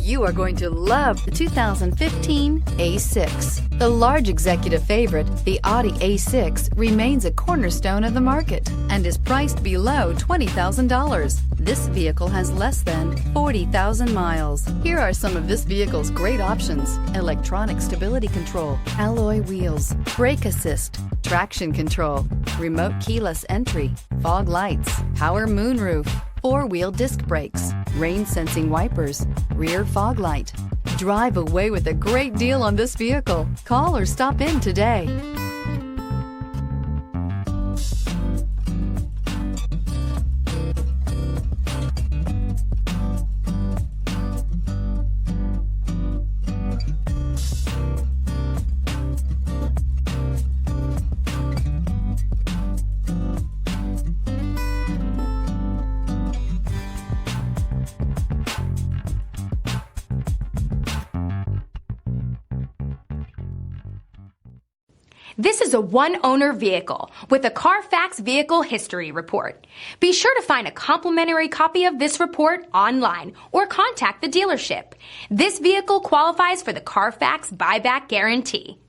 You are going to love the 2015 A6. The large executive favorite, the Audi A6, remains a cornerstone of the market and is priced below $20,000. This vehicle has less than 40,000 miles. Here are some of this vehicle's great options: electronic stability control, alloy wheels, brake assist, traction control, remote keyless entry, fog lights, power moonroof, four-wheel disc brakes, rain-sensing wipers, rear fog light. Drive away with a great deal on this vehicle. Call or stop in today. This is a one-owner vehicle with a Carfax Vehicle History Report. Be sure to find a complimentary copy of this report online or contact the dealership. This vehicle qualifies for the Carfax Buyback Guarantee.